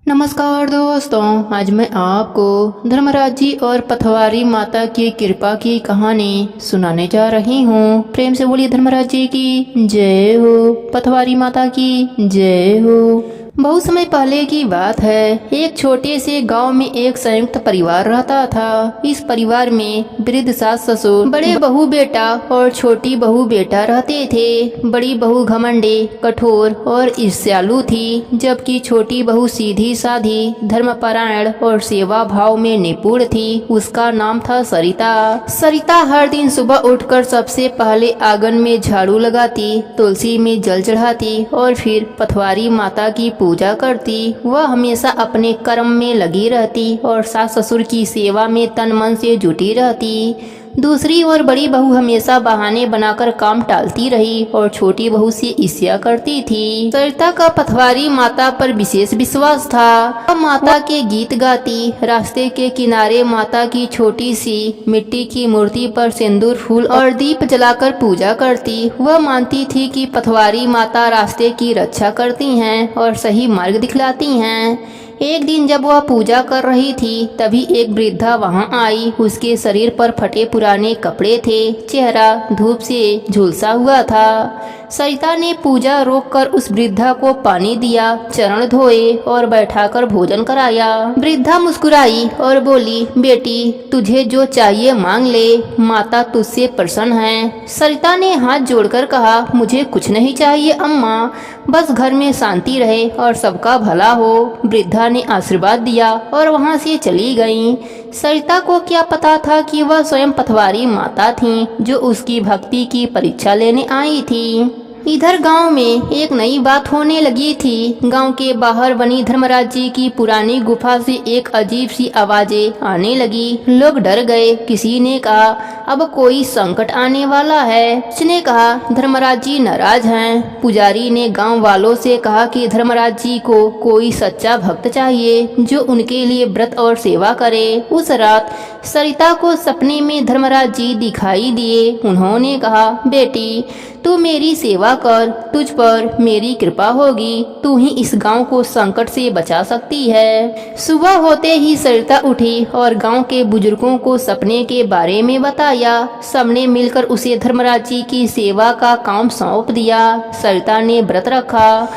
नमस्कार दोस्तों, आज मैं आपको धर्मराज जी और पथवारी माता की कृपा की कहानी सुनाने जा रही हूँ। प्रेम से बोलिए धर्मराज जी की जय हो, पथवारी माता की जय हो। बहुत समय पहले की बात है। एक छोटे से गांव में एक संयुक्त परिवार रहता था। इस परिवार में वृद्ध सास ससुर, बड़े बहू बेटा और छोटी बहू बेटा रहते थे। बड़ी बहू घमंडी, कठोर और ईर्ष्यालु थी, जबकि छोटी बहू सीधी साधी, धर्मपरायण और सेवा भाव में निपुण थी। उसका नाम था सरिता। सरिता हर दिन सुबह उठकर सबसे पहले आंगन में झाड़ू लगाती, तुलसी में जल चढ़ाती और फिर पथवारी माता की पूजा करती। वह हमेशा अपने कर्म में लगी रहती और सास ससुर की सेवा में तन मन से जुटी रहती। दूसरी ओर बड़ी बहू हमेशा बहाने बनाकर काम टालती रही और छोटी बहू से ईर्ष्या करती थी। सरिता का पथवारी माता पर विशेष विश्वास था। वह माता के गीत गाती, रास्ते के किनारे माता की छोटी सी मिट्टी की मूर्ति पर सिंदूर, फूल और दीप जलाकर पूजा करती। वह मानती थी कि पथवारी माता रास्ते की रक्षा करती हैं और सही मार्ग दिखलाती हैं। एक दिन जब वह पूजा कर रही थी, तभी एक वृद्धा वहां आई। उसके शरीर पर फटे पुराने कपड़े थे, चेहरा धूप से झुलसा हुआ था। सरिता ने पूजा रोककर उस वृद्धा को पानी दिया, चरण धोए और बैठाकर भोजन कराया। वृद्धा मुस्कुराई और बोली, बेटी तुझे जो चाहिए मांग ले, माता तुझसे प्रसन्न है। सरिता ने हाथ जोड़कर कहा, मुझे कुछ नहीं चाहिए अम्मा, बस घर में शांति रहे और सबका भला हो। वृद्धा ने आशीर्वाद दिया और वहां से चली गईं। सरिता को क्या पता था कि वह स्वयं पथवारी माता थीं, जो उसकी भक्ति की परीक्षा लेने आई थी। इधर गांव में एक नई बात होने लगी थी। गांव के बाहर बनी धर्मराज जी की पुरानी गुफा से एक अजीब सी आवाजें आने लगी। लोग डर गए। किसी ने कहा, अब कोई संकट आने वाला है। उसने कहा, धर्मराज जी नाराज हैं। पुजारी ने गांव वालों से कहा कि धर्मराज जी को कोई सच्चा भक्त चाहिए, जो उनके लिए व्रत और सेवा करे। उस रात सरिता को सपने में धर्मराज जी दिखाई दिए। उन्होंने कहा, बेटी तू मेरी सेवा कर, तुझ पर मेरी कृपा होगी। तू ही इस गांव को संकट से बचा सकती है। सुबह होते ही सरिता उठी और गांव के बुजुर्गों को सपने के बारे में बताया। सबने मिलकर उसे धर्मराज जी की सेवा का काम सौंप दिया। सरिता ने व्रत रखा,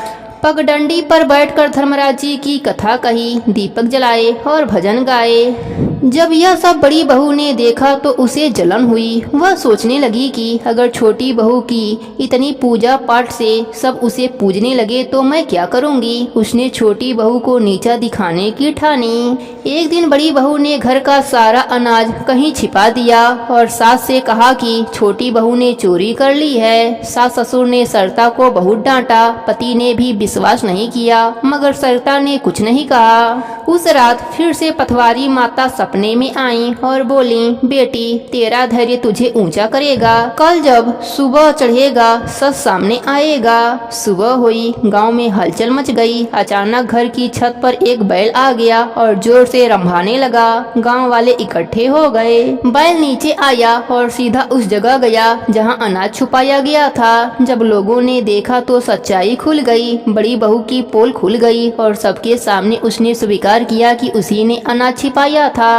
पगडंडी पर बैठकर धर्मराज जी की कथा कही, दीपक जलाए और भजन गाए। जब यह सब बड़ी बहू ने देखा तो उसे जलन हुई। वह सोचने लगी कि अगर छोटी बहू की इतनी पूजा पाठ से सब उसे पूजने लगे तो मैं क्या करूंगी। उसने छोटी बहू को नीचा दिखाने की ठानी। एक दिन बड़ी बहू ने घर का सारा अनाज कहीं छिपा दिया और सास से कहा कि छोटी बहू ने चोरी कर ली है। सास ससुर ने सरिता को बहुत डांटा। पति ने भी विश्वास नहीं किया, मगर सरिता ने कुछ नहीं कहा। उस रात फिर से पथवारी माता सपने में आई और बोली, बेटी तेरा धैर्य तुझे ऊंचा करेगा। कल जब सुबह चढ़ेगा सच सामने आएगा। सुबह हुई, गांव में हलचल मच गई। अचानक घर की छत पर एक बैल आ गया और जोर से रंभाने लगा। गांव वाले इकट्ठे हो गए। बैल नीचे आया और सीधा उस जगह गया जहां अनाज छुपाया गया था। जब लोगों ने देखा तो सच्चाई खुल गई। बड़ी बहू की पोल खुल गई और सबके सामने उसने स्वीकार किया कि उसी ने अनाज छिपाया था।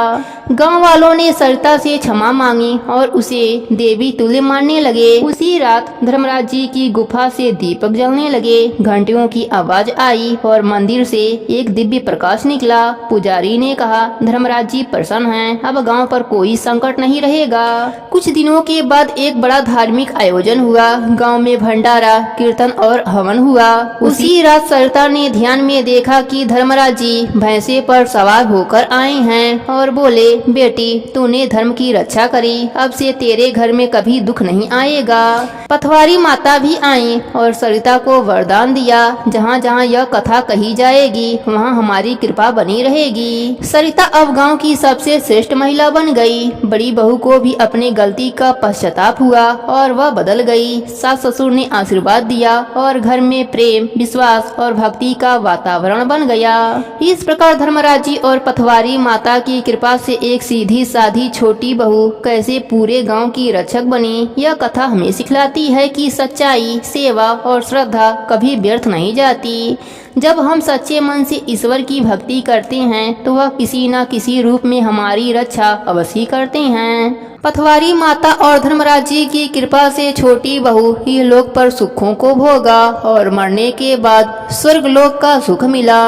गांव वालों ने सरिता से क्षमा मांगी और उसे देवी तुल्य मानने लगे। उसी रात धर्मराज जी की गुफा से दीपक जलने लगे। घंटियों की आवाज आई और मंदिर से एक दिव्य प्रकाश निकला। पुजारी ने कहा, धर्मराज जी प्रसन्न हैं, अब गांव पर कोई संकट नहीं रहेगा। कुछ दिनों के बाद एक बड़ा धार्मिक आयोजन हुआ। गांव में भंडारा, कीर्तन और हवन हुआ। उसी रात सरिता ने ध्यान में देखा कि धर्मराज जी भैंसे पर सवार होकर आए हैं और बोले, बेटी तूने धर्म की रक्षा करी, अब से तेरे घर में कभी दुख नहीं आएगा। पथवारी माता भी आई और सरिता को वरदान दिया, जहाँ जहाँ यह कथा कही जाएगी वहाँ हमारी कृपा बनी रहेगी। सरिता अब गांव की सबसे श्रेष्ठ महिला बन गई। बड़ी बहू को भी अपनी गलती का पश्चाताप हुआ और वह बदल गई। सास ससुर ने आशीर्वाद दिया और घर में प्रेम, विश्वास और भक्ति का वातावरण बन गया। इस प्रकार धर्मराज जी और पथवारी माता की कृपा से एक सीधी साधी छोटी बहू कैसे पूरे गांव की रक्षक बनी। यह कथा हमें सिखलाती है कि सच्चाई, सेवा और श्रद्धा कभी व्यर्थ नहीं जाती। जब हम सच्चे मन से ईश्वर की भक्ति करते हैं तो वह किसी न किसी रूप में हमारी रक्षा अवश्य करते हैं। पथवारी माता और धर्मराज जी की कृपा से छोटी बहू ही लोक पर सुखों को भोगा और मरने के बाद स्वर्ग लोक का सुख मिला।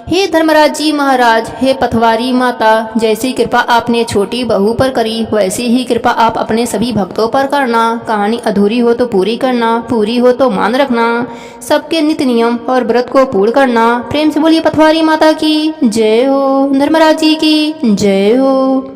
हे धर्मराज जी महाराज, हे पथवारी माता, जैसी कृपा आपने छोटी बहू पर करी वैसी ही कृपा आप अपने सभी भक्तों पर करना। कहानी अधूरी हो तो पूरी करना, पूरी हो तो मान रखना, सबके नित्य नियम और व्रत को पूर्ण करना। प्रेम से बोलिए पथवारी माता की जय हो, धर्मराज जी की जय हो।